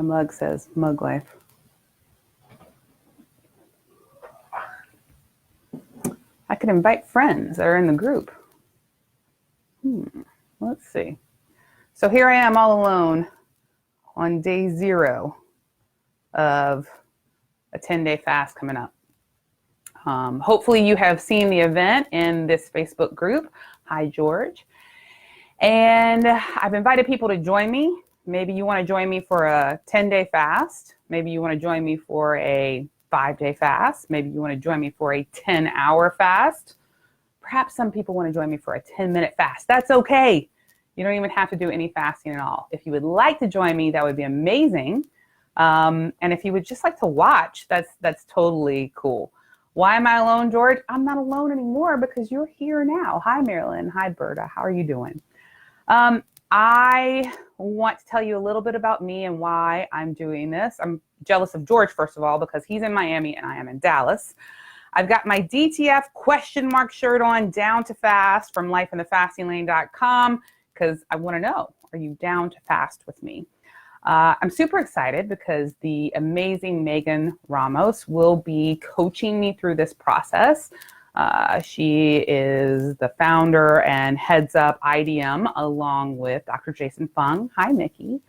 My mug says mug life. I could invite friends that are in the group. Let's see. So here I am all alone on day 0 of a 10-day fast coming up. Hopefully you have seen the event in this Facebook group. Hi, George. And I've invited people to join me. Maybe you want to join me for a 10-day fast. Maybe you want to join me for a 5-day fast. Maybe you want to join me for a 10-hour fast. Perhaps some people want to join me for a 10-minute fast. That's okay. You don't even have to do any fasting at all. If you would like to join me, that would be amazing. And if you would just like to watch, that's totally cool. Why am I alone, George? I'm not alone anymore because you're here now. Hi, Marilyn. Hi, Berta. How are you doing? I want to tell you a little bit about me and why I'm doing this. I'm jealous of George, first of all, because he's in Miami and I am in Dallas. I've got my DTF question mark shirt on, Down to Fast, from lifeinthefastinglane.com, because I want to know, are you down to fast with me? I'm super excited because the amazing Megan Ramos will be coaching me through this process. She is the founder and heads up IDM along with Dr. Jason Fung. Hi, Nikki.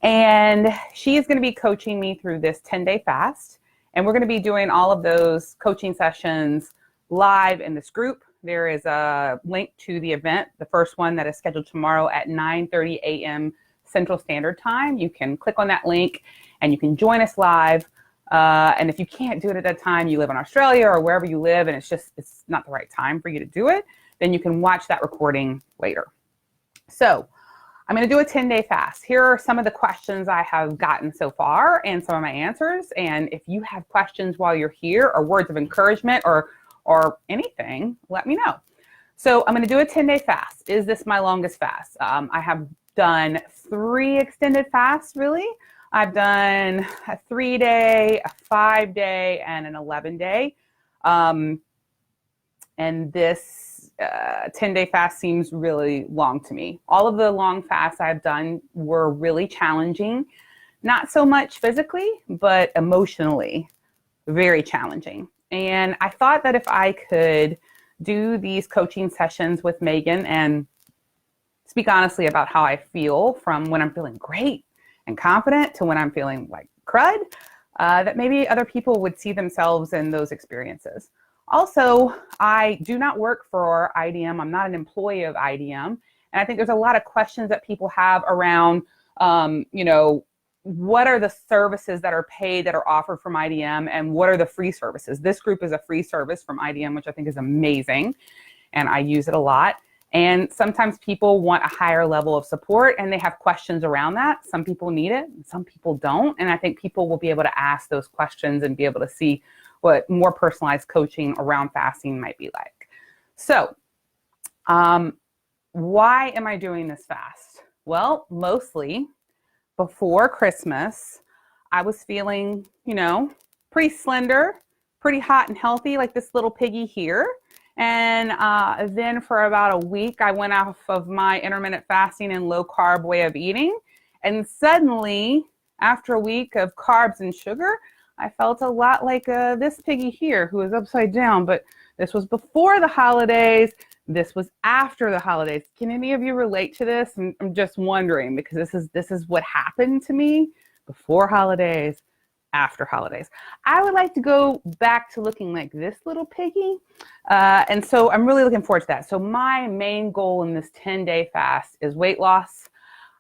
And she is going to be coaching me through this 10-day fast. And we're going to be doing all of those coaching sessions live in this group. There is a link to the event, the first one that is scheduled tomorrow at 9:30 a.m. Central Standard Time. You can click on that link and you can join us live. And if you can't do it at that time, you live in Australia or wherever you live and it's not the right time for you to do it, then you can watch that recording later. So I'm going to do a 10-day fast. Here are some of the questions I have gotten so far and some of my answers. And if you have questions while you're here or words of encouragement or anything, let me know. So I'm going to do a 10-day fast. Is this my longest fast? I have done 3 extended fasts, really. I've done a 3-day, a 5-day, and an 11-day. And this 10-day fast seems really long to me. All of the long fasts I've done were really challenging, not so much physically, but emotionally, very challenging. And I thought that if I could do these coaching sessions with Megan and speak honestly about how I feel from when I'm feeling great and confident to when I'm feeling like crud, that maybe other people would see themselves in those experiences. Also, I do not work for IDM. I'm not an employee of IDM. And I think there's a lot of questions that people have around, what are the services that are paid that are offered from IDM and what are the free services? This group is a free service from IDM, which I think is amazing. And I use it a lot. And sometimes people want a higher level of support and they have questions around that. Some people need it, some people don't. And I think people will be able to ask those questions and be able to see what more personalized coaching around fasting might be like. So, why am I doing this fast? Well, mostly before Christmas, I was feeling, pretty slender, pretty hot and healthy, like this little piggy here. And then for about a week, I went off of my intermittent fasting and low carb way of eating. And suddenly, after a week of carbs and sugar, I felt a lot like this piggy here who is upside down, but this was before the holidays. This was after the holidays. Can any of you relate to this? I'm just wondering because this is what happened to me before holidays, after holidays. I would like to go back to looking like this little piggy. And so I'm really looking forward to that. So my main goal in this 10-day fast is weight loss.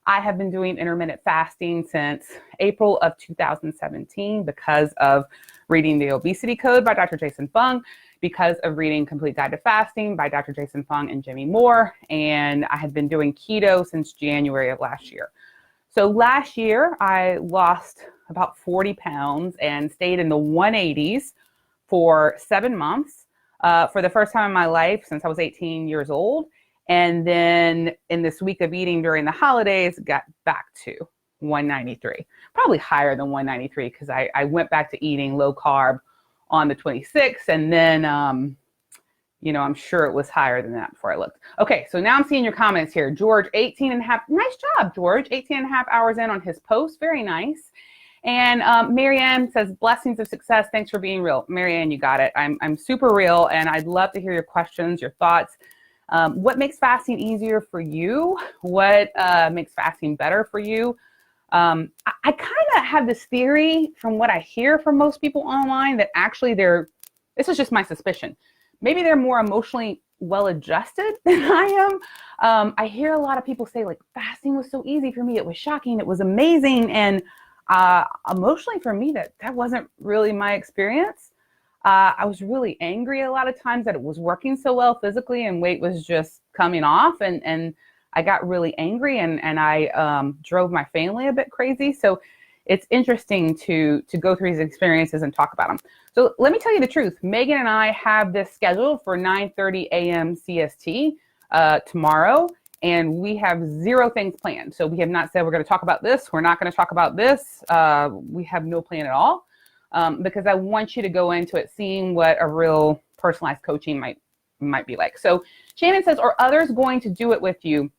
I have been doing intermittent fasting since April of 2017 because of reading The Obesity Code by Dr. Jason Fung, because of reading Complete Guide to Fasting by Dr. Jason Fung and Jimmy Moore. And I have been doing keto since January of last year. So last year, I lost about 40 pounds and stayed in the 180s for 7 months for the first time in my life since I was 18 years old. And then in this week of eating during the holidays, got back to 193, probably higher than 193 because I went back to eating low carb on the 26th and then I'm sure it was higher than that before I looked. Okay, so now I'm seeing your comments here. George, 18 and a half. Nice job, George. 18 and a half hours in on his post. Very nice. And Marianne says, blessings of success. Thanks for being real. Marianne, you got it. I'm super real, and I'd love to hear your questions, your thoughts. What makes fasting easier for you? What makes fasting better for you? I kind of have this theory from what I hear from most people online that actually this is just my suspicion. Maybe they're more emotionally well-adjusted than I am. I hear a lot of people say, like, fasting was so easy for me. It was shocking. It was amazing. And emotionally for me, that wasn't really my experience. I was really angry a lot of times that it was working so well physically and weight was just coming off. And I got really angry and I drove my family a bit crazy. So it's interesting to go through these experiences and talk about them. So let me tell you the truth. Megan and I have this scheduled for 9:30 a.m. CST tomorrow, and we have 0 things planned. So we have not said we're going to talk about this. We're not going to talk about this. We have no plan at all because I want you to go into it seeing what a real personalized coaching might be like. So Shannon says, are others going to do it with you,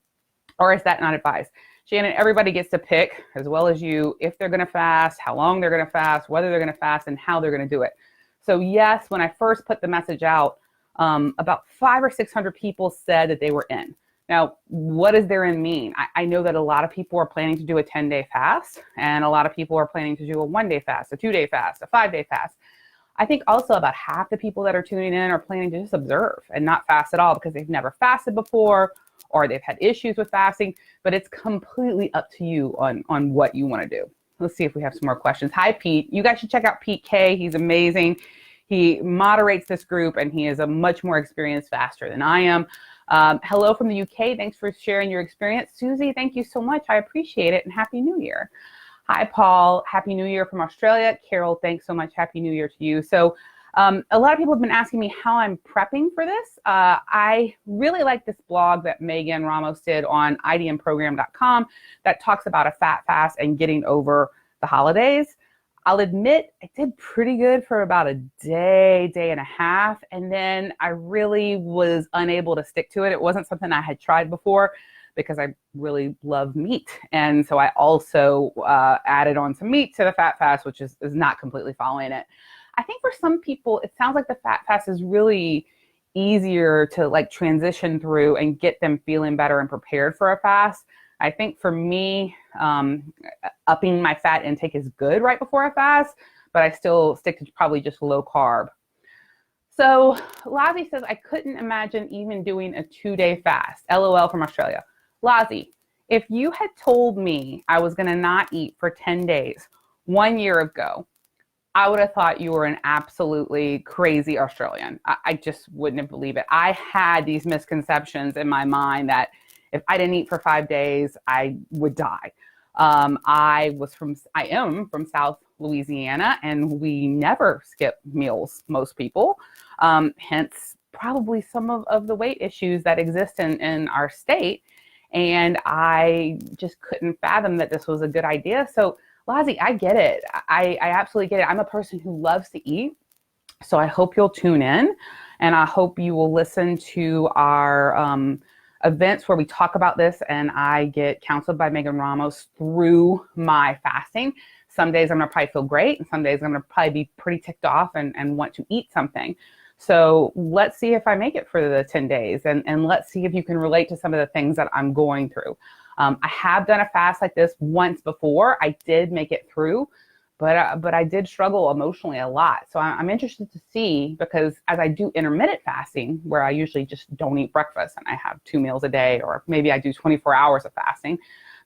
or is that not advised? Shannon, everybody gets to pick, as well as you, if they're going to fast, how long they're going to fast, whether they're going to fast, and how they're going to do it. So yes, when I first put the message out, about 500 or 600 people said that they were in. Now, what does they're in mean? I know that a lot of people are planning to do a 10-day fast, and a lot of people are planning to do a 1-day fast, a 2-day fast, a 5-day fast. I think also about half the people that are tuning in are planning to just observe and not fast at all because they've never fasted before, or they've had issues with fasting, but it's completely up to you on what you want to do. Let's see if we have some more questions. Hi, Pete. You guys should check out Pete K. He's amazing. He moderates this group, and he is a much more experienced faster than I am. Hello from the UK. Thanks for sharing your experience. Susie, thank you so much. I appreciate it, and Happy New Year. Hi, Paul. Happy New Year from Australia. Carol, thanks so much. Happy New Year to you. So a lot of people have been asking me how I'm prepping for this. I really like this blog that Megan Ramos did on idmprogram.com that talks about a fat fast and getting over the holidays. I'll admit I did pretty good for about a day and a half, and then I really was unable to stick to it. It wasn't something I had tried before because I really love meat. And so I also added on some meat to the fat fast, which is not completely following it. I think for some people, it sounds like the fat fast is really easier to like transition through and get them feeling better and prepared for a fast. I think for me, upping my fat intake is good right before a fast, but I still stick to probably just low carb. So Lazi says, I couldn't imagine even doing a 2-day fast. LOL from Australia. Lazi, if you had told me I was going to not eat for 10 days 1 year ago, I would have thought you were an absolutely crazy Australian. I just wouldn't have believed it. I had these misconceptions in my mind that if I didn't eat for 5 days, I would die. I am from South Louisiana, and we never skip meals, most people. Hence, probably some of the weight issues that exist in our state. And I just couldn't fathom that this was a good idea. So Lazi, I get it. I absolutely get it. I'm a person who loves to eat. So I hope you'll tune in, and I hope you will listen to our events where we talk about this, and I get counseled by Megan Ramos through my fasting. Some days I'm gonna probably feel great, and some days I'm gonna probably be pretty ticked off and want to eat something. So let's see if I make it for the 10 days, and let's see if you can relate to some of the things that I'm going through. I have done a fast like this once before. I did make it through, but I did struggle emotionally a lot. So I'm interested to see, because as I do intermittent fasting, where I usually just don't eat breakfast and I have 2 meals a day, or maybe I do 24 hours of fasting,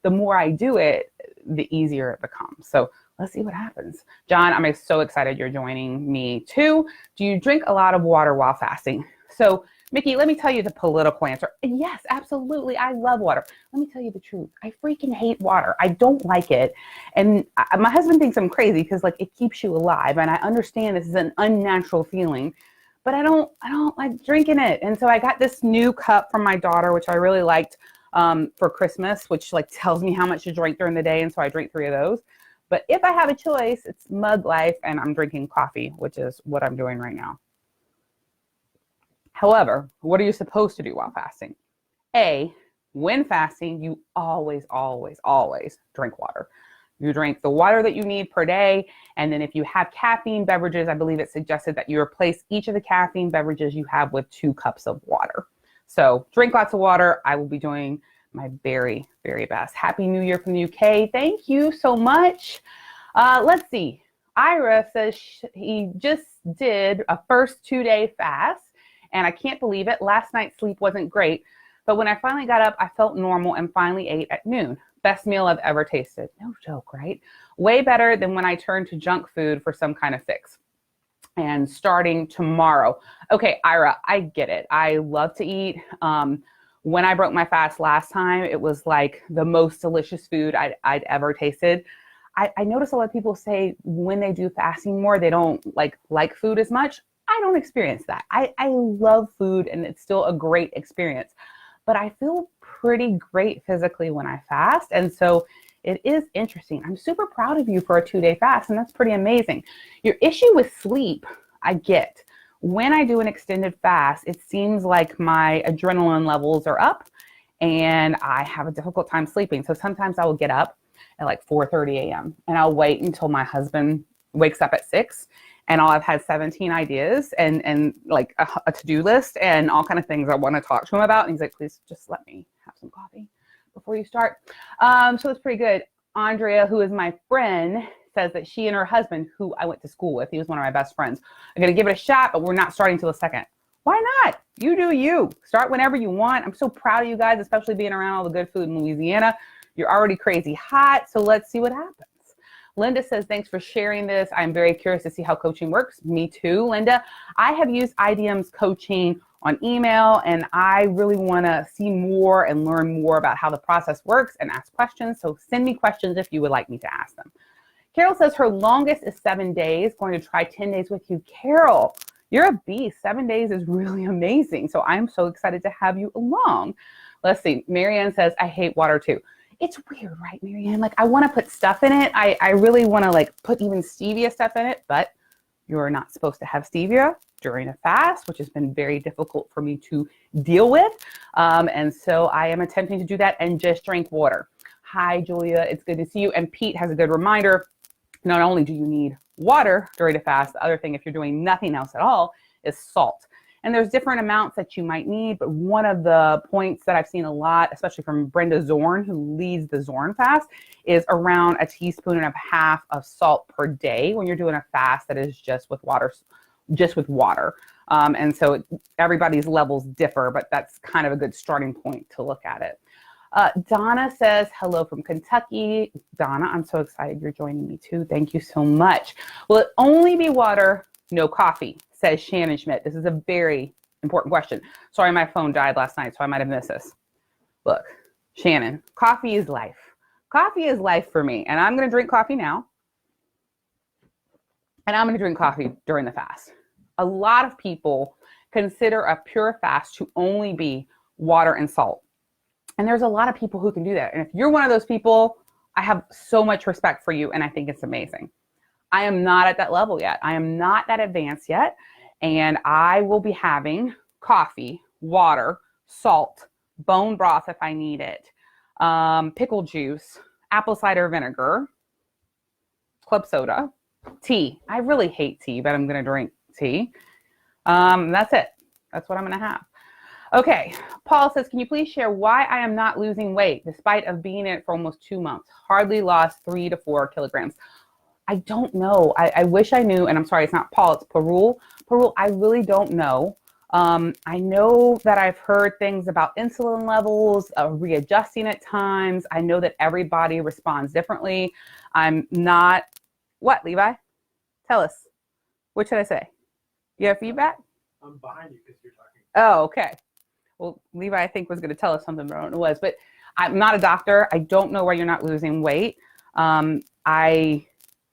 the more I do it, the easier it becomes. So let's see what happens. John, I'm so excited you're joining me too. Do you drink a lot of water while fasting? So Mickey, let me tell you the political answer. Yes, absolutely. I love water. Let me tell you the truth. I freaking hate water. I don't like it. And my husband thinks I'm crazy because like it keeps you alive. And I understand this is an unnatural feeling, but I don't like drinking it. And so I got this new cup from my daughter, which I really liked for Christmas, which like tells me how much to drink during the day. And so I drink 3 of those. But if I have a choice, it's Mug Life, and I'm drinking coffee, which is what I'm doing right now. However, what are you supposed to do while fasting? A, when fasting, you always, always, always drink water. You drink the water that you need per day. And then if you have caffeine beverages, I believe it suggested that you replace each of the caffeine beverages you have with 2 cups of water. So drink lots of water. I will be doing my very, very best. Happy New Year from the UK. Thank you so much. Let's see. Ira says he just did a first 2-day fast, and I can't believe it. Last night's sleep wasn't great, but when I finally got up, I felt normal and finally ate at noon. Best meal I've ever tasted. No joke, right? Way better than when I turned to junk food for some kind of fix. And starting tomorrow. Okay, Ira, I get it. I love to eat. When I broke my fast last time, it was like the most delicious food I'd ever tasted. I notice a lot of people say when they do fasting more, they don't like food as much. I don't experience that. I love food and it's still a great experience, but I feel pretty great physically when I fast. And so it is interesting. I'm super proud of you for a 2-day fast, and that's pretty amazing. Your issue with sleep, I get. When I do an extended fast, it seems like my adrenaline levels are up and I have a difficult time sleeping. So sometimes I will get up at like 4:30 a.m. and I'll wait until my husband wakes up at 6, and I've had 17 ideas and like a to-do list and all kind of things I want to talk to him about. And he's like, please just let me have some coffee before you start. So it's pretty good. Andrea, who is my friend, says that she and her husband, who I went to school with, he was one of my best friends, are going to give it a shot, but we're not starting till the 2nd. Why not? You do you. Start whenever you want. I'm so proud of you guys, especially being around all the good food in Louisiana. You're already crazy hot, so let's see what happens. Linda says, thanks for sharing this. I'm very curious to see how coaching works. Me too, Linda. I have used IDM's coaching on email, and I really want to see more and learn more about how the process works and ask questions. So send me questions if you would like me to ask them. Carol says her longest is 7 days, going to try 10 days with you. Carol, you're a beast. 7 days is really amazing. So I'm so excited to have you along. Let's see. Marianne says, I hate water too. It's weird, right, Marianne? Like, I want to put stuff in it. I really want to like put even stevia stuff in it, but you're not supposed to have stevia during a fast, which has been very difficult for me to deal with. And so I am attempting to do that and just drink water. Hi, Julia. It's good to see you. And Pete has a good reminder. Not only do you need water during a fast, the other thing, if you're doing nothing else at all, is salt. And there's different amounts that you might need, but one of the points that I've seen a lot, especially from Brenda Zorn, who leads the Zorn fast, is around 1.5 teaspoons of salt per day when you're doing a fast that is just with water. And so everybody's levels differ, but that's kind of a good starting point to look at it. Donna says, hello from Kentucky. Donna, I'm so excited you're joining me too. Thank you so much. Will it only be water, no coffee? Says Shannon Schmidt. This is a very important question. Sorry, my phone died last night, so I might have missed this. Look, Shannon, coffee is life. Coffee is life for me, and I'm going to drink coffee now, and I'm going to drink coffee during the fast. A lot of people consider a pure fast to only be water and salt. And there's a lot of people who can do that. And if you're one of those people, I have so much respect for you, and I think it's amazing. I am not at that level yet. I am not that advanced yet. And I will be having coffee, water, salt, bone broth if I need it, pickle juice, apple cider vinegar, club soda, tea. I really hate tea, but I'm going to drink tea. That's it. That's what I'm going to have. Okay. Paul says, can you please share why I am not losing weight despite of being in it for almost 2 months? Hardly lost 3 to 4 kilograms. I don't know. I wish I knew, and I'm sorry, it's not Paul, it's Parul. Parul, I really don't know. I know that I've heard things about insulin levels, readjusting at times. I know that everybody responds differently. I'm not, what, Levi? Tell us. What should I say? You have feedback? I'm behind you because you're talking. Oh, okay. Well, Levi, I think, was going to tell us something, but I don't know what it was. But I'm not a doctor. I don't know why you're not losing weight. I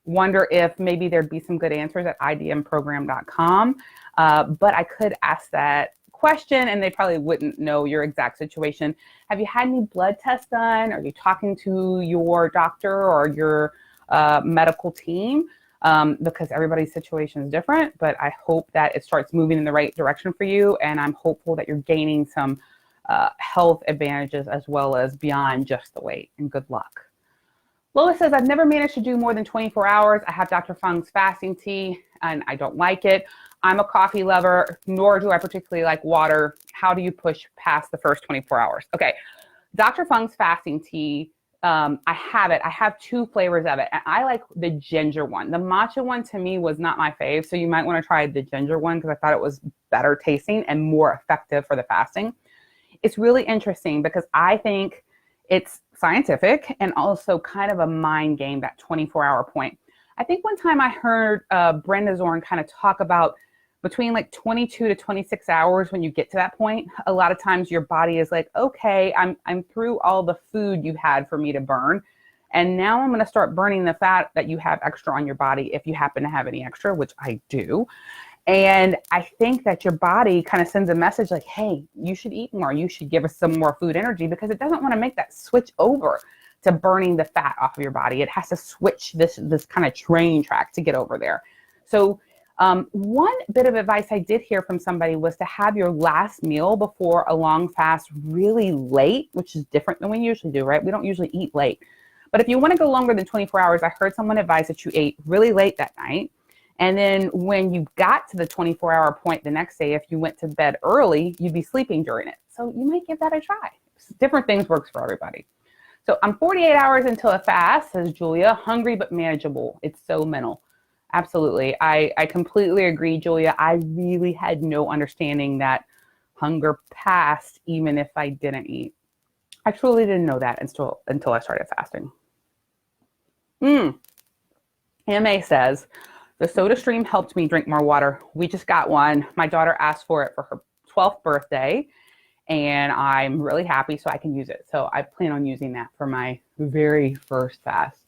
wonder if maybe there'd be some good answers at idmprogram.com. But I could ask that question and they probably wouldn't know your exact situation. Have you had any blood tests done? Are you talking to your doctor or your medical team? because everybody's situation is different, but I hope that it starts moving in the right direction for you. And I'm hopeful that you're gaining some health advantages as well as beyond just the weight, and good luck. Lois says, I've never managed to do more than 24 hours. I have Dr. Fung's fasting tea and I don't like it. I'm a coffee lover, nor do I particularly like water. How do you push past the first 24 hours? Okay, Dr. Fung's fasting tea, I have it. I have 2 flavors of it. And I like the ginger one. The matcha one to me was not my fave. So you might want to try the ginger one because I thought it was better tasting and more effective for the fasting. It's really interesting because I think it's scientific and also kind of a mind game, that 24-hour point. I think one time I heard Brenda Zorn kind of talk about between like 22 to 26 hours when you get to that point. A lot of times your body is like, okay, I'm through all the food you had for me to burn. And now I'm going to start burning the fat that you have extra on your body if you happen to have any extra, which I do. And I think that your body kind of sends a message like, hey, you should eat more. You should give us some more food energy because it doesn't want to make that switch over to burning the fat off of your body. It has to switch this kind of train track to get over there. So one bit of advice I did hear from somebody was to have your last meal before a long fast really late, which is different than we usually do, right? We don't usually eat late. But if you want to go longer than 24 hours, I heard someone advise that you ate really late that night. And then when you got to the 24-hour point the next day, if you went to bed early, you'd be sleeping during it. So you might give that a try. Different things works for everybody. So I'm 48 hours until a fast, says Julia. Hungry but manageable. It's so mental. Absolutely. I completely agree, Julia. I really had no understanding that hunger passed even if I didn't eat. I truly didn't know that until I started fasting. MA says, the Soda Stream helped me drink more water. We just got one. My daughter asked for it for her 12th birthday, and I'm really happy so I can use it. So I plan on using that for my very first fast.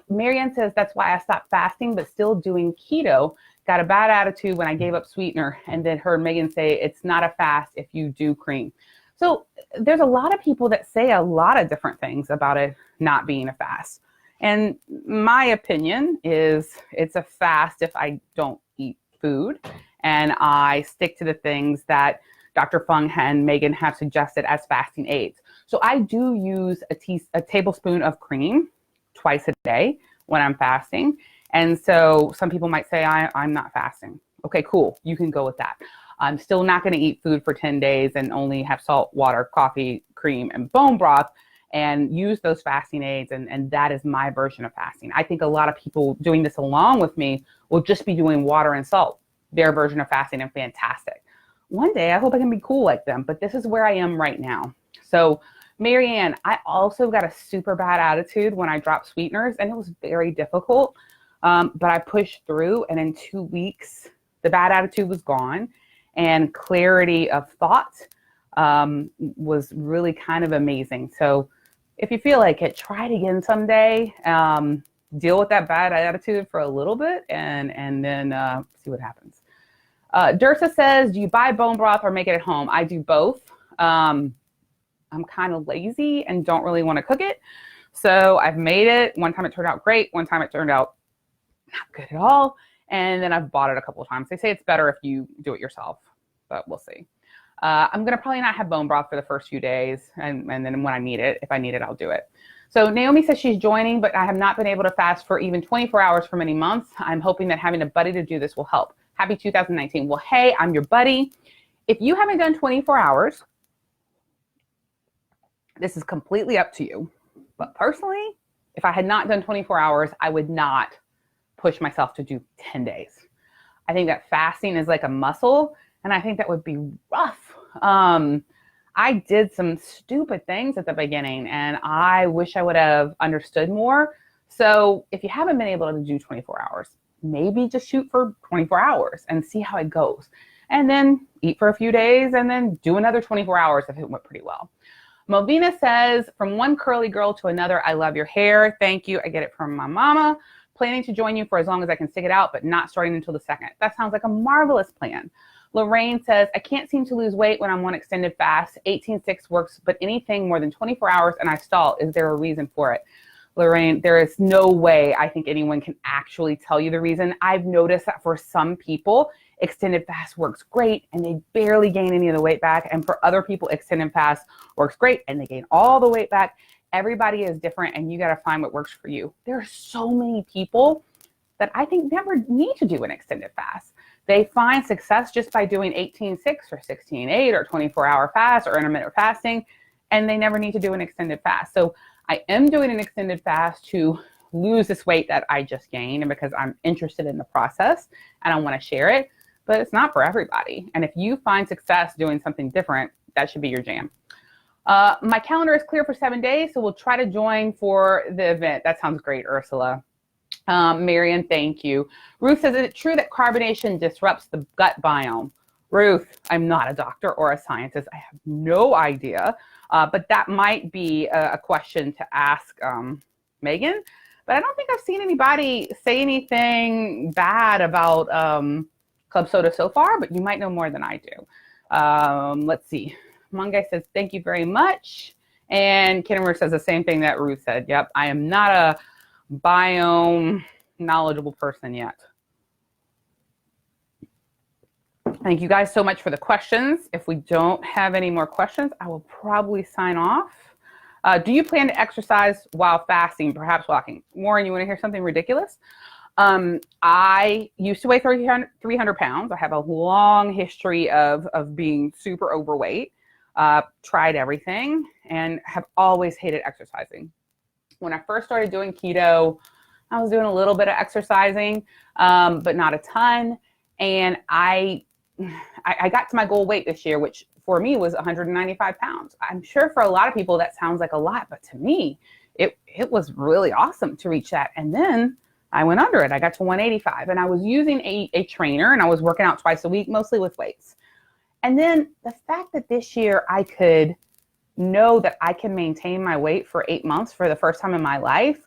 Marianne says, that's why I stopped fasting, but still doing keto. Got a bad attitude when I gave up sweetener. And then heard Megan say, it's not a fast if you do cream. So there's a lot of people that say a lot of different things about it not being a fast. And my opinion is it's a fast if I don't eat food and I stick to the things that Dr. Fung and Megan have suggested as fasting aids. So I do use a tablespoon of cream twice a day when I'm fasting. And so some people might say, I'm not fasting. Okay, cool. You can go with that. I'm still not going to eat food for 10 days and only have salt, water, coffee, cream, and bone broth and use those fasting aids. And that is my version of fasting. I think a lot of people doing this along with me will just be doing water and salt, their version of fasting, and fantastic. One day, I hope I can be cool like them, but this is where I am right now. So Marianne, I also got a super bad attitude when I dropped sweeteners, and it was very difficult, but I pushed through, and in 2 weeks, the bad attitude was gone, and clarity of thought was really kind of amazing. So if you feel like it, try it again someday, deal with that bad attitude for a little bit, and then see what happens. Dursa says, do you buy bone broth or make it at home? I do both. I'm kind of lazy and don't really want to cook it. So I've made it. One time it turned out great. One time it turned out not good at all. And then I've bought it a couple of times. They say it's better if you do it yourself, but we'll see. I'm going to probably not have bone broth for the first few days. And then when I need it, if I need it, I'll do it. So Naomi says she's joining, but I have not been able to fast for even 24 hours for many months. I'm hoping that having a buddy to do this will help. Happy 2019. Well, hey, I'm your buddy. If you haven't done 24 hours, this is completely up to you. But personally, if I had not done 24 hours, I would not push myself to do 10 days. I think that fasting is like a muscle, and I think that would be rough. I did some stupid things at the beginning, and I wish I would have understood more. So if you haven't been able to do 24 hours, maybe just shoot for 24 hours and see how it goes. And then eat for a few days and then do another 24 hours if it went pretty well. Melvina says, from one curly girl to another, I love your hair. Thank you. I get it from my mama. Planning to join you for as long as I can stick it out, but not starting until the 2nd. That sounds like a marvelous plan. Lorraine says, I can't seem to lose weight when I'm on extended fast. 18-6 works, but anything more than 24 hours and I stall. Is there a reason for it? Lorraine, there is no way I think anyone can actually tell you the reason. I've noticed that for some people, extended fast works great and they barely gain any of the weight back. And for other people, extended fast works great and they gain all the weight back. Everybody is different and you got to find what works for you. There are so many people that I think never need to do an extended fast. They find success just by doing 18-6 or 16-8 or 24-hour fast or intermittent fasting, and they never need to do an extended fast. So I am doing an extended fast to lose this weight that I just gained, and because I'm interested in the process and I want to share it, but it's not for everybody. And if you find success doing something different, that should be your jam. My calendar is clear for 7 days, so we'll try to join for the event. That sounds great, Ursula. Marion, thank you. Ruth says, is it true that carbonation disrupts the gut biome? Ruth, I'm not a doctor or a scientist. I have no idea, but that might be a question to ask Megan. But I don't think I've seen anybody say anything bad about club soda so far, but you might know more than I do. Let's see. Mungai says, thank you very much. And Kennemer says the same thing that Ruth said. Yep, I am not a biome knowledgeable person yet. Thank you guys so much for the questions. If we don't have any more questions, I will probably sign off. Do you plan to exercise while fasting, perhaps walking? Warren, you want to hear something ridiculous? I used to weigh 300 pounds. I have a long history of being super overweight, tried everything, and have always hated exercising. When I first started doing keto, I was doing a little bit of exercising, but not a ton. And I got to my goal weight this year, which for me was 195 pounds. I'm sure for a lot of people that sounds like a lot, but to me, it was really awesome to reach that. And then I went under it. I got to 185 and I was using a trainer and I was working out twice a week, mostly with weights. And then the fact that this year I could know that I can maintain my weight for 8 months for the first time in my life,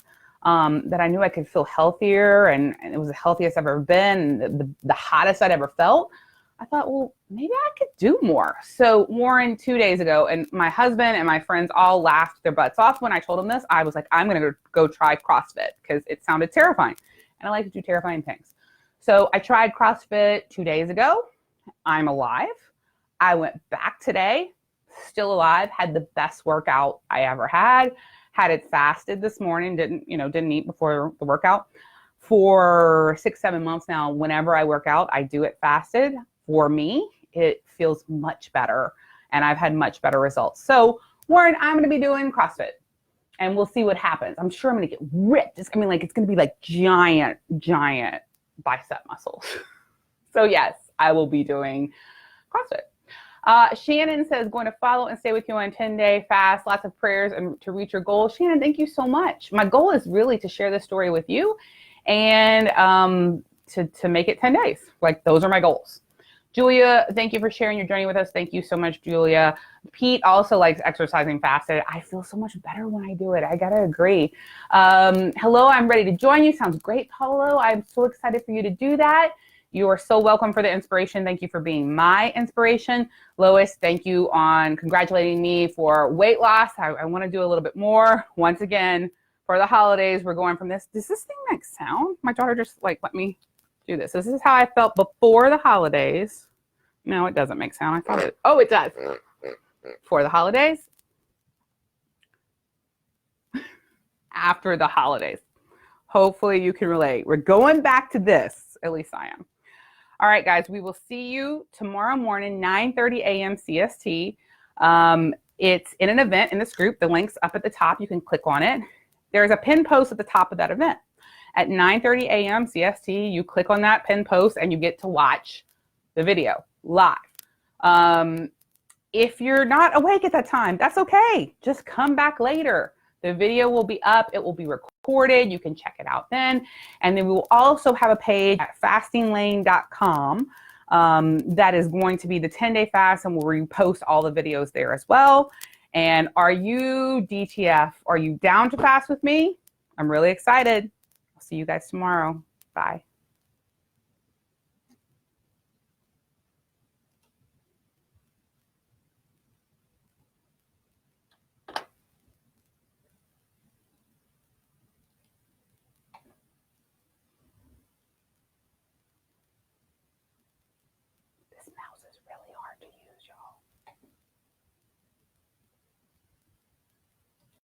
that I knew I could feel healthier and it was the healthiest I've ever been, the hottest I'd ever felt. I thought, well, maybe I could do more. So Warren, 2 days ago, and my husband and my friends all laughed their butts off when I told them this. I was like, I'm going to go try CrossFit because it sounded terrifying. And I like to do terrifying things. So I tried CrossFit 2 days ago. I'm alive. I went back today, still alive, had the best workout I ever had it fasted this morning, didn't eat before the workout. For 6-7 months now, whenever I work out, I do it fasted. For me, it feels much better and I've had much better results. So Warren, I'm going to be doing CrossFit and we'll see what happens. I'm sure I'm going to get ripped. It's going to be like giant bicep muscles. So yes, I will be doing CrossFit. Shannon says, going to follow and stay with you on a 10-day fast, lots of prayers and to reach your goal. Shannon, thank you so much. My goal is really to share this story with you and to make it 10 days. Like those are my goals. Julia, thank you for sharing your journey with us. Thank you so much, Julia. Pete also likes exercising fasted. I feel so much better when I do it. I gotta agree. Hello, I'm ready to join you. Sounds great, Paulo. I'm so excited for you to do that. You are so welcome for the inspiration. Thank you for being my inspiration. Lois, thank you on congratulating me for weight loss. I want to do a little bit more. Once again, for the holidays, we're going from this. Does this thing make sound? My daughter just let me do this. This is how I felt before the holidays. No, it doesn't make sound. I thought it. Oh, it does. For the holidays. After the holidays. Hopefully you can relate. We're going back to this. At least I am. All right, guys. We will see you tomorrow morning, 9:30 a.m. CST. It's in an event in this group. The link's up at the top. You can click on it. There's a pinned post at the top of that event. At 9:30 a.m. CST, you click on that pinned post and you get to watch the video live. If you're not awake at that time, that's okay. Just come back later. The video will be up. It will be recorded. You can check it out then. And then we will also have a page at fastinglane.com that is going to be the 10-day fast, and we'll repost all the videos there as well. And are you DTF? Are you down to fast with me? I'm really excited. I'll see you guys tomorrow. Bye.